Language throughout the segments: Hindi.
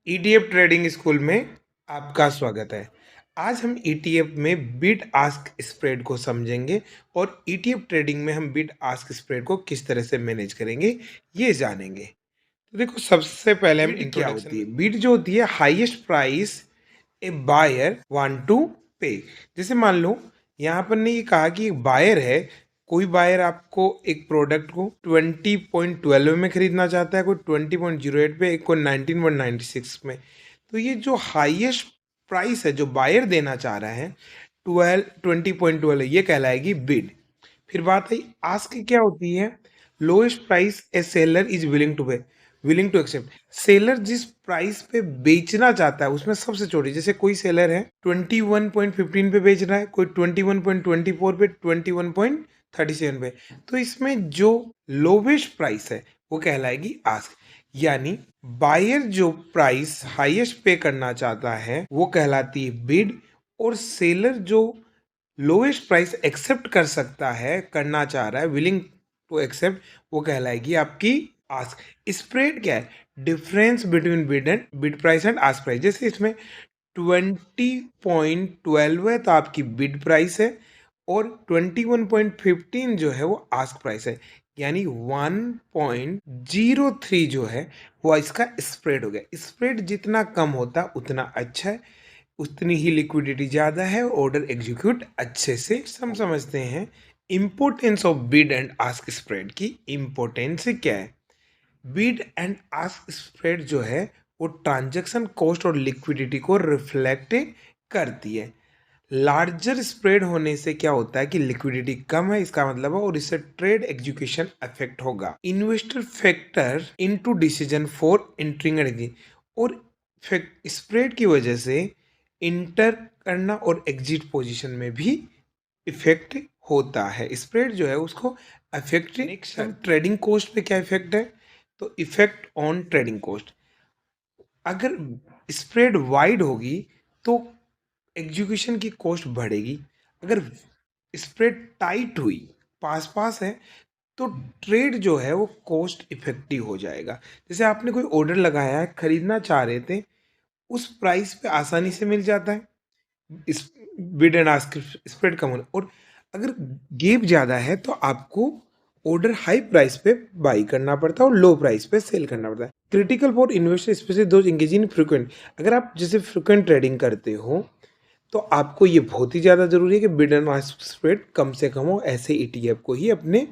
ईटीएफ ट्रेडिंग स्कूल में आपका स्वागत है। आज हम ईटीएफ में बिड आस्क स्प्रेड को समझेंगे और ईटीएफ ट्रेडिंग में हम बिड आस्क स्प्रेड को किस तरह से मैनेज करेंगे ये जानेंगे। तो देखो, सबसे पहले हम बिड क्या इंट्रोडक्शन होती है? बिड जो होती है highest price a buyer want to pay. जैसे मान लो यहाँ पर ने ये कहा कि एक बायर है, कोई बायर आपको एक प्रोडक्ट को 20.12 में खरीदना चाहता है, कोई 20.08 पे, एक को 19.96 में। तो ये जो हाईएस्ट प्राइस है जो बायर देना चाह रहा है 20.12, ये कहलाएगी बिड। फिर बात है आस्क क्या होती है? Lowest price a seller is willing to accept. Seller जिस प्राइस पे बेचना चाहता है उसमें सबसे छोटी, जैसे कोई सेलर है 21.15 पे बेच रहा है, कोई 21.24 पे, 21.37 पे, तो इसमें जो लोवेस्ट प्राइस है वो कहलाएगी आस्क। यानी बायर जो प्राइस हाईएस्ट पे करना चाहता है वो कहलाती है बिड, और सेलर जो लोएस्ट प्राइस एक्सेप्ट कर सकता है, करना चाह रहा है, विलिंग टू एक्सेप्ट, वो कहलाएगी आपकी आस्क। स्प्रेड क्या है? Difference between bid price and ask price. जैसे इसमें 20.12 है तो आपकी बिड प्राइस है, और 21.15 जो है वो आस्क प्राइस है। यानी 1.03 जो है वो इसका स्प्रेड हो गया। स्प्रेड जितना कम होता उतना अच्छा है, उतनी ही लिक्विडिटी ज़्यादा है, ऑर्डर एग्जीक्यूट अच्छे से। हम समझते हैं importance of bid and ask spread की। इम्पोर्टेंस क्या है? बिड एंड आस्क स्प्रेड जो है वो ट्रांजैक्शन कॉस्ट और लिक्विडिटी को रिफ्लेक्ट करती है। लार्जर स्प्रेड होने से क्या होता है कि लिक्विडिटी कम है, इसका मतलब है, और इससे ट्रेड एग्जीक्यूशन अफेक्ट होगा। Investor factor into decision for entering and exit, और स्प्रेड की वजह से इंटर करना और एग्जिट पोजीशन में भी इफेक्ट होता है। स्प्रेड जो है उसको अफेक्ट। नेक्स्ट ट्रेडिंग कॉस्ट पे क्या इफेक्ट है? तो इफेक्ट ऑन ट्रेडिंग कॉस्ट, अगर स्प्रेड वाइड होगी तो एग्जीक्यूशन की कॉस्ट बढ़ेगी। अगर स्प्रेड टाइट हुई, पास पास है, तो ट्रेड जो है वो कॉस्ट इफेक्टिव हो जाएगा। जैसे आपने कोई ऑर्डर लगाया है, खरीदना चाह रहे थे, उस प्राइस पे आसानी से मिल जाता है, इस बिड एंड आस्क स्प्रेड कम होना। और अगर गेप ज़्यादा है तो आपको ऑर्डर हाई प्राइस पे बाई करना पड़ता है और लो प्राइस पे सेल करना पड़ता है। Critical for investor specially those engaging in frequent. अगर आप जैसे फ्रिक्वेंट ट्रेडिंग करते हो तो आपको ये बहुत ही ज़्यादा ज़रूरी है कि बिड एंड आस्क स्प्रेड कम से कम हो। ऐसे ईटीएफ को ही अपने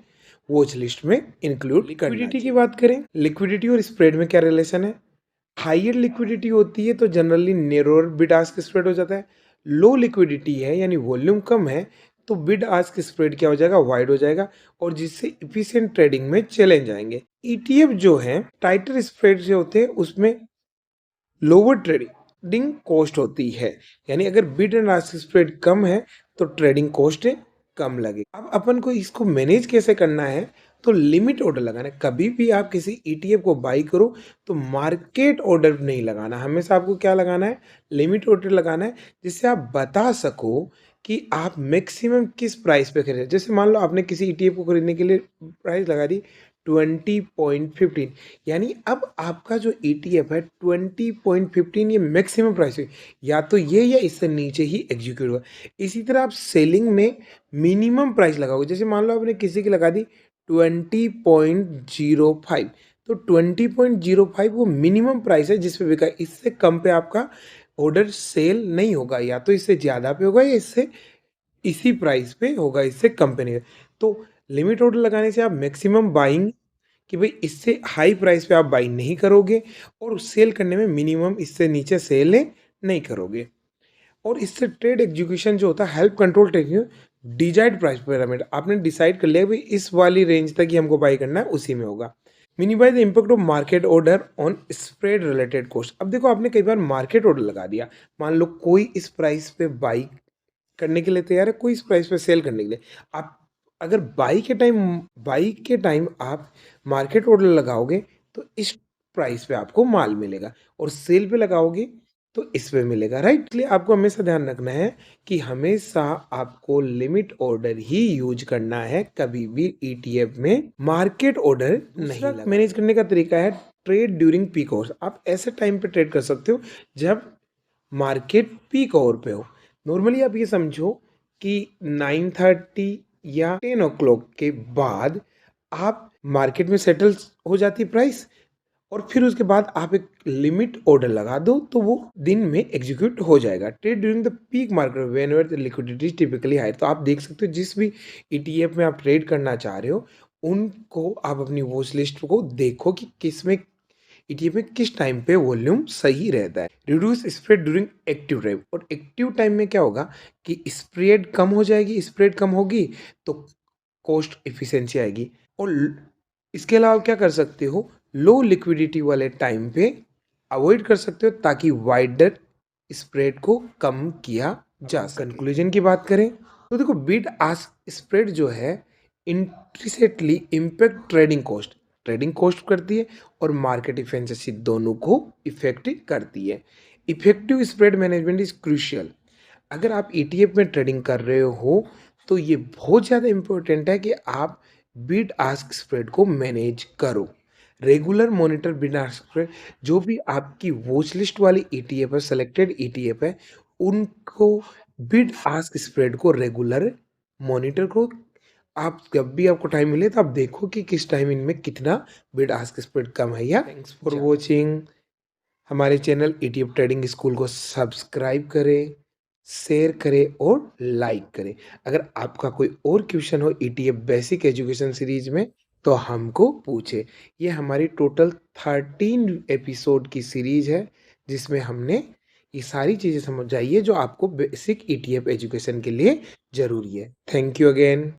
वॉच लिस्ट में इंक्लूड करना चाहिए। लिक्विडिटी की बात करें, लिक्विडिटी और स्प्रेड में क्या रिलेशन है? हाइयर लिक्विडिटी होती है तो जनरली नेरोर बिड आस्क स्प्रेड हो जाता है। लो लिक्विडिटी है यानी वॉल्यूम कम है तो बिड आस्क स्प्रेड क्या हो जाएगा? वाइड हो जाएगा, और जिससे इफिशिएंट ट्रेडिंग में चले जाएंगे। ईटीएफ जो है टाइटर स्प्रेड से होते हैं, उसमें लोअर ट्रेडिंग कॉस्ट होती है। यानी अगर बिड एंड आस्क स्प्रेड कम है तो ट्रेडिंग कॉस्ट कम लगे। अब अपन को इसको मैनेज कैसे करना है? तो लिमिट ऑर्डर लगाना है। कभी भी आप किसी ईटीएफ को बाई करो तो मार्केट ऑर्डर नहीं लगाना, हमेशा आपको क्या लगाना है? लिमिट ऑर्डर लगाना है, जिससे आप बता सको कि आप मैक्सिमम किस प्राइस पे खरीदे। जैसे मान लो आपने किसी ईटीएफ को खरीदने के लिए प्राइस लगा दी 20.15, यानी अब आपका जो ईटीएफ है 20.15 ये मैक्सिमम प्राइस है, या तो ये या इससे नीचे ही एग्जीक्यूट होगा। इसी तरह आप सेलिंग में मिनिमम प्राइस लगाओगे। जैसे मान लो आपने किसी की लगा दी 20.05, तो 20.05 वो मिनिमम प्राइस है जिस पे बिका। इससे कम पे आपका ऑर्डर सेल नहीं होगा, या तो इससे ज़्यादा पे होगा या इससे इसी प्राइस पे होगा, इससे कम पे नहीं होगा। तो लिमिट ऑर्डर लगाने से आप मैक्सिमम बाइंग, कि भाई इससे हाई प्राइस पे आप बाई नहीं करोगे, और सेल करने में मिनिमम इससे नीचे सेल नहीं करोगे। और इससे ट्रेड एग्जीक्यूशन जो होता है, help control technique, decide price pyramid, आपने डिसाइड कर लिया भाई इस वाली रेंज तक ही हमको बाई करना है, उसी में होगा। Minimise the impact of market order on spread related cost. अब देखो, आपने कई बार मार्केट ऑर्डर लगा दिया, मान लो कोई इस प्राइस पे बाई करने के लिए तैयार है, कोई इस प्राइस पे सेल करने के लिए। आप अगर बाई के टाइम आप मार्केट ऑर्डर लगाओगे तो इस प्राइस पे आपको माल मिलेगा, और सेल पे लगाओगे तो इस पे मिलेगा, राइट। इसलिए आपको हमेशा ध्यान रखना है कि हमेशा आपको लिमिट ऑर्डर ही यूज करना है, कभी भी ईटीएफ में मार्केट ऑर्डर नहीं लगाना। मैनेज करने का तरीका है ट्रेड ड्यूरिंग पीक आवर्स, आप ऐसे टाइम पे ट्रेड कर सकते हो जब मार्केट पीक आवर पे हो। नॉर्मली आप ये समझो कि 9:30 या 10 ओ क्लॉक के बाद आप मार्केट में सेटल हो जाती है प्राइस, और फिर उसके बाद आप एक लिमिट ऑर्डर लगा दो तो वो दिन में एग्जीक्यूट हो जाएगा। Trade during the peak market whenever the liquidity is typically high. तो आप देख सकते हो जिस भी ईटीएफ में आप ट्रेड करना चाह रहे हो उनको आप अपनी वॉच लिस्ट को देखो कि किस में ईटीएफ में किस टाइम पे वॉल्यूम सही रहता है। Reduce spread during active time, और एक्टिव टाइम में क्या होगा कि स्प्रेड कम हो जाएगी, स्प्रेड कम होगी तो कॉस्ट एफिशिएंसी आएगी। और इसके अलावा क्या कर सकते हो, लो लिक्विडिटी वाले टाइम पे अवॉइड कर सकते हो ताकि वाइडर स्प्रेड को कम किया जा सके। कंक्लूजन की बात करें तो देखो, बिड आस्क स्प्रेड जो है इंट्रिसेटली इम्पैक्ट ट्रेडिंग कॉस्ट करती है और मार्केट इफिशिएंसी दोनों को इफेक्ट करती है। Effective spread management is crucial. अगर आप ईटीएफ में ट्रेडिंग कर रहे हो तो ये बहुत ज़्यादा इम्पोर्टेंट है कि आप बिड आस्क स्प्रेड को मैनेज करो। Regular monitor bid ask spread, जो भी आपकी वॉच लिस्ट वाली ईटीएफ है, सेलेक्टेड ईटीएफ है, उनको बिड आस्क स्प्रेड को रेगुलर मॉनिटर करो। आप जब भी आपको टाइम मिले तो आप देखो कि किस टाइम इनमें कितना बिड आस्क स्प्रेड कम है या। Thanks for watching. हमारे चैनल ईटीएफ ट्रेडिंग स्कूल को सब्सक्राइब करें, शेयर करें और लाइक करें। अगर आपका कोई और क्वेश्चन हो ईटीएफ बेसिक एजुकेशन सीरीज में तो हमको पूछे। ये हमारी टोटल 13 एपिसोड की सीरीज है जिसमें हमने ये सारी चीज़ें समझाई है जो आपको बेसिक ईटीएफ एजुकेशन के लिए ज़रूरी है। Thank you again.